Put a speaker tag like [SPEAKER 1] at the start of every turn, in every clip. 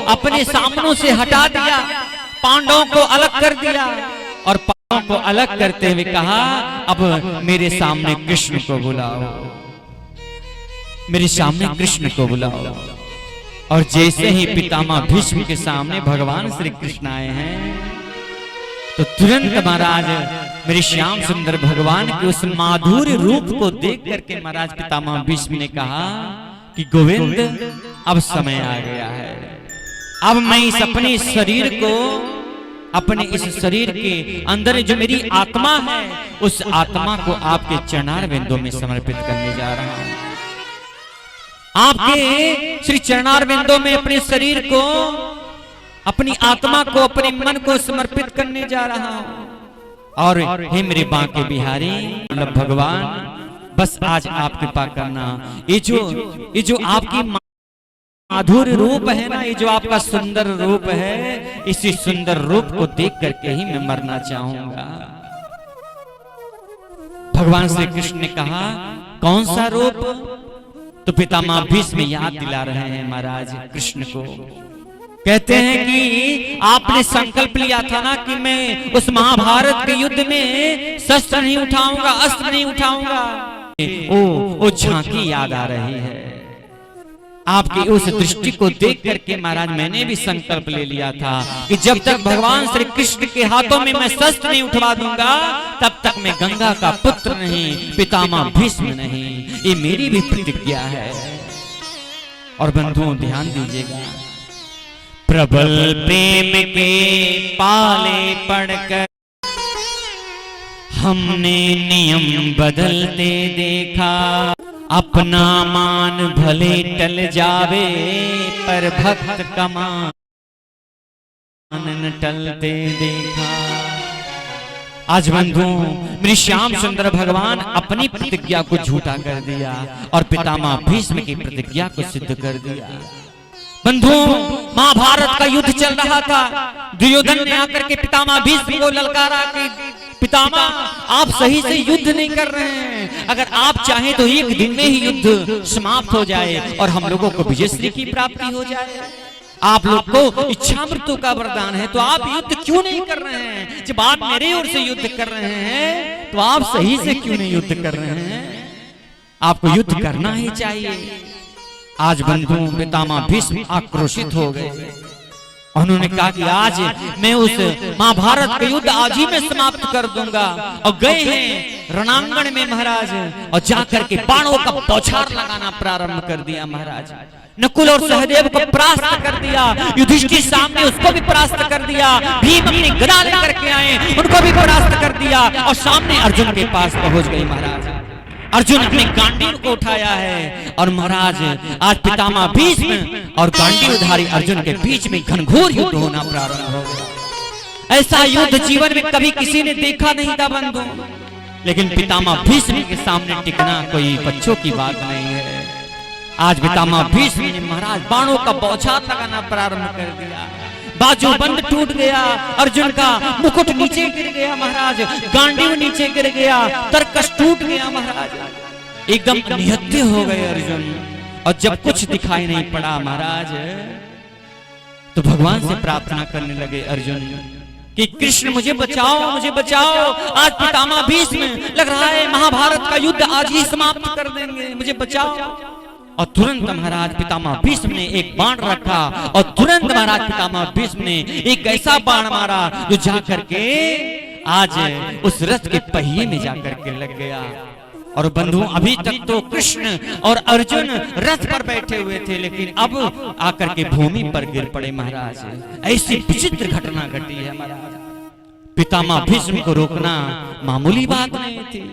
[SPEAKER 1] अपने सामनों से हटा दिया, पांडवों को अलग कर दिया और पांडवों को अलग करते हुए कहा अब मेरे सामने कृष्ण को बुलाओ, मेरे सामने कृष्ण को बुलाओ। और जैसे ही पितामह भीष्म के सामने भगवान श्री कृष्ण आए हैं तो तुरंत महाराज मेरे श्याम सुंदर भगवान के उस माधुर्य रूप को देख करके महाराज पितामह भीष्म ने कहा कि गोविंद अब समय आ गया है, अब मैं इस अपने शरीर को, अपने इस शरीर के अंदर जो मेरी आत्मा है उस आत्मा को आपके चरणार बिंदु में समर्पित करने जा रहा हूं। आपके श्री चरणार बिंदु में अपने शरीर को, अपनी आत्मा को, अपने मन को समर्पित करने जा रहा हूं। और हे मेरे बांके बिहारी मतलब भगवान, बस आज आप कृपा करना, ये जो आपकी माधुर्य रूप है ना, ये जो आपका सुंदर रूप है, इसी सुंदर रूप को देख करके ही मैं मरना चाहूंगा। भगवान श्री कृष्ण ने कहा कौन सा रूप? तो पितामह भीष्म याद दिला रहे हैं महाराज कृष्ण को, कहते हैं कि आपने संकल्प लिया था ना कि मैं उस महाभारत के युद्ध में शस्त्र नहीं उठाऊंगा, अस्त्र नहीं उठाऊंगा। ओ झांकी याद आ रही है आपकी उस दृष्टि को देख करके महाराज मैंने भी संकल्प ले लिया था कि जब तक भगवान श्री कृष्ण के हाथों में मैं शस्त्र नहीं उठवा दूंगा तब तक मैं गंगा का पुत्र नहीं, पितामह भीष्म नहीं। ये मेरी भी प्रतिज्ञा है। और बंधुओं ध्यान दीजिएगा, प्रबल प्रेम के पाले पड़कर हमने नियम बदलते देखा, अपना मान भले टल जावे पर भक्त का मान न टलते देखा। आज बंधुओं मेरे श्याम सुंदर भगवान अपनी प्रतिज्ञा को झूठा कर दिया और पितामह भीष्म की प्रतिज्ञा को सिद्ध कर दिया। बंधुओं महाभारत का युद्ध चल रहा था, दुर्योधन ने आकर के पितामह भीष्म को ललकारा कि पितामह आप सही से युद्ध नहीं कर रहे हैं, अगर आप चाहें तो एक दिन में ही युद्ध समाप्त हो जाए और हम लोगों को विजयश्री की प्राप्ति हो जाए। आप लोग को इच्छा मृत्यु का वरदान है तो आप युद्ध क्यों नहीं कर रहे हैं? जब आप मेरे ओर से युद्ध कर रहे हैं तो आप सही से क्यों नहीं युद्ध कर रहे हैं? आपको युद्ध करना ही चाहिए। आज बंधुओं पितामह भीष्म आक्रोशित हो गए। उन्होंने कहा कि आज मैं उस महाभारत का युद्ध आज ही में समाप्त कर दूंगा। और गए हैं रणांगण में महाराज और जाकर के बाणों का बौछार लगाना प्रारंभ कर दिया। महाराज नकुल और सहदेव को परास्त कर दिया, युधिष्ठिर सामने उसको भी परास्त कर दिया, भीम अपनी गदा लेकर के आए उनको भी परास्त कर दिया और सामने अर्जुन के पास पहुंच गए। महाराज अर्जुन अपने गांडीव को उठाया है और महाराज आज पितामह भीष्म और गांडीवधारी अर्जुन के बीच में घनघोर युद्ध होना प्रारंभ हो गया। ऐसा युद्ध जीवन में कभी किसी ने देखा नहीं था बंधु, लेकिन पितामह भीष्म के सामने टिकना कोई बच्चों की बात नहीं है। आज पितामह भीष्म ने महाराज बाणों का बौछार लगाना प्रारंभ कर दिया, बाजू बंद टूट गया, अर्जुन का मुकुट नीचे गिर गया, महाराज गांडीव नीचे गिर गया, तरकश टूट गया, महाराज एकदम निहत्थे हो गए अर्जुन। और जब कुछ दिखाई नहीं पड़ा महाराज तो भगवान से प्रार्थना करने लगे अर्जुन कि कृष्ण मुझे बचाओ, मुझे बचाओ। आज पितामह भीष्म लग रहा है महाभारत का युद्ध आज ही समाप्त कर देंगे, मुझे बचाओ। और तुरंत महाराज पितामह भीष्म ने एक बाण रखा और तुरंत महाराज पितामह भीष्म ने एक ऐसा बाण मारा जो जाकर के आज उस रथ के पहिए में जाकर के लग गया। और बंधुओं अभी तक तो कृष्ण और अर्जुन रथ पर बैठे हुए थे, लेकिन अब आकर के भूमि पर गिर पड़े। महाराज ऐसी विचित्र घटना घटी है महाराज, पितामह भीष्म को रोकना मामूली बात नहीं थी।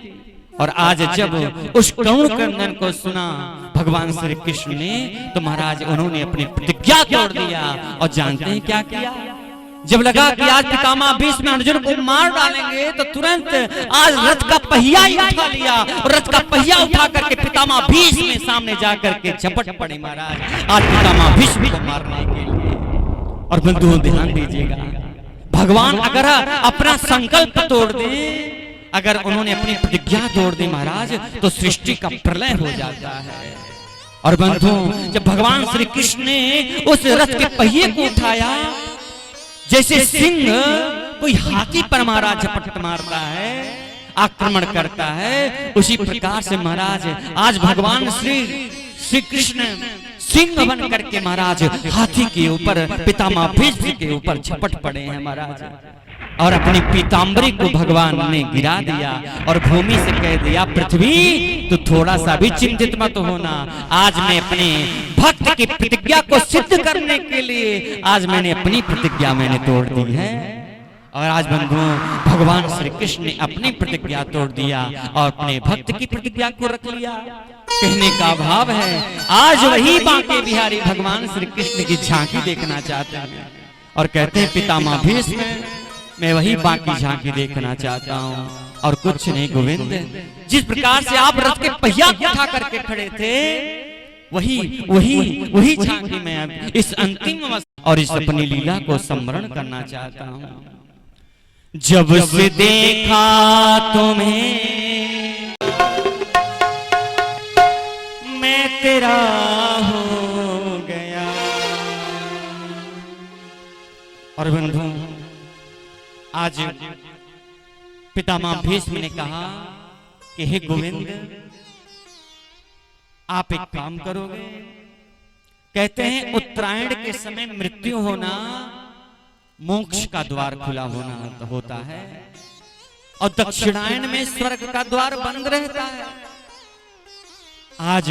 [SPEAKER 1] और आज जब उस करुण क्रंदन को सुना भगवान श्री कृष्ण ने तो महाराज उन्होंने अपनी प्रतिज्ञा तोड़ दिया। और जानते हैं क्या किया? जब लगा कि आज पितामह भीष्म अर्जुन को मार डालेंगे तो तुरंत आज रथ का पहिया ही उठा लिया और रथ का पहिया उठा करके पितामह भीष्म में सामने जाकर के झपट पड़े महाराज आज पितामह भीष्म को मारने के लिए। और बंधुओं ध्यान दीजिएगा, भगवान अगर अपना संकल्प तोड़ दे, अगर उन्होंने अपनी प्रतिज्ञा तोड़ दी महाराज तो सृष्टि का प्रलय हो जाता है। और बंधुओं, जब भगवान श्री कृष्ण ने उस रथ के पहिए को उठाया, जैसे सिंह कोई हाथी पर महाराज झपट मारता है, आक्रमण करता है, उसी प्रकार से महाराज आज भगवान श्री कृष्ण सिंह बन करके महाराज हाथी के ऊपर, पितामह भीष्म के ऊपर झपट पड़े हैं महाराज, और अपनी पीताम्बरी को भगवान ने गिरा दिया और भूमि से कह दिया, पृथ्वी तो थोड़ा सा भी चिंतित मत होना, आज मैं अपने भक्त की प्रतिज्ञा को सिद्ध करने के लिए आज मैंने अपनी प्रतिज्ञा मैंने तोड़ दी है। और आज बंधुओं, भगवान श्री कृष्ण ने अपनी प्रतिज्ञा तोड़ दिया और अपने भक्त की प्रतिज्ञा को रख लिया। कहने का भाव है, आज वही बांके बिहारी भगवान श्री कृष्ण की झांकी देखना चाहते हैं और कहते हैं, पितामह भीष्म मैं वही बाकी झांकी देखना चाहता हूँ और कुछ नहीं गोविंद, जिस प्रकार से आप रथ के पहिया उठा करके खड़े थे, वही वही वही झांकी में इस अंतिम अवस्था और इस अपनी लीला को स्मरण करना चाहता हूँ। जब से देखा तुम्हें मैं तेरा हो गया। और बंधु, आज पितामह भीष्म ने कहा कि हे गोविंद, आप एक काम करोगे। कहते हैं उत्तरायण के समय मृत्यु होना मोक्ष का द्वार खुला होना होता है और दक्षिणायन में स्वर्ग का द्वार बंद रहता है। आज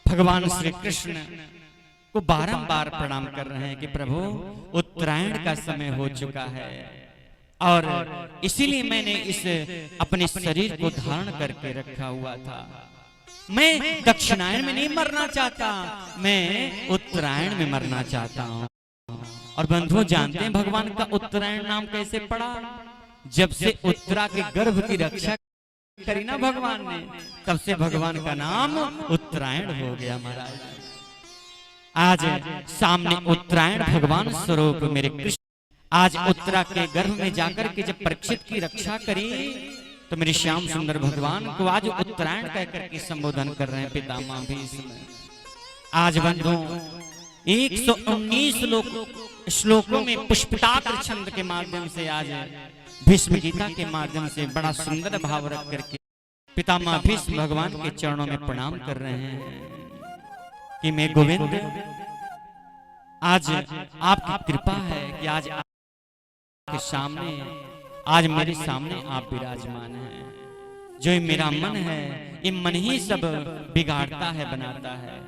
[SPEAKER 1] भगवान श्री कृष्ण को बारंबार प्रणाम कर रहे हैं कि प्रभु उत्तरायण का समय हो चुका है और इसीलिए मैंने इस अपने शरीर को धारण करके रखा हुआ था। मैं दक्षिणायन में नहीं मरना चाहता, मैं उत्तरायण में मरना चाहता हूँ। और बंधुओं, जानते हैं भगवान का उत्तरायण नाम कैसे पड़ा? जब से उत्तरा के गर्भ की रक्षा करी ना भगवान ने, तब से भगवान का नाम उत्तरायण हो गया महाराज। आज सामने उत्तरायण भगवान स्वरूप मेरे कृष्ण आज उत्तरा के गर्भ में जाकर के जब परीक्षित की रक्षा करी, तो मेरे श्याम सुंदर भगवान को आज उत्तरायण कहकर के संबोधन कर रहे हैं पितामह भीष्म। आज बंधुओं, 119 श्लोकों में पुष्पिताक्ष छंद के माध्यम से आज भीष्म गीता के माध्यम से बड़ा सुंदर भाव रख करके पितामह भीष्म भगवान के चरणों में प्रणाम कर रहे हैं कि मैं गोविंद, आज आपकी कृपा है कि आज आपके सामने, आज मेरे सामने आप विराजमान हैं। जो ये मेरा मन है, ये मन ही सब बिगाड़ता है, बनाता है।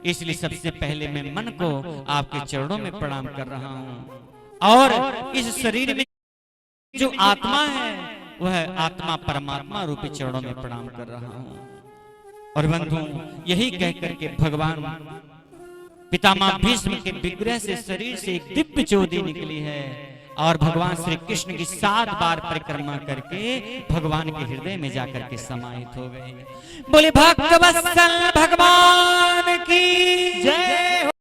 [SPEAKER 1] इसलिए सबसे पहले मैं मन को आपके चरणों में प्रणाम कर रहा हूं और इस शरीर में जो आत्मा है वह आत्मा परमात्मा रूपी चरणों में प्रणाम कर रहा हूं। और बंधु, यही कहकर के भगवान पितामह भीष्म के विग्रह से शरीर से एक दिव्य ज्योति निकली है और भगवान श्री कृष्ण की 7 बार परिक्रमा करके भगवान के हृदय में जाकर के समाहित हो गए। बोले भक्त वत्सल भगवान की जय।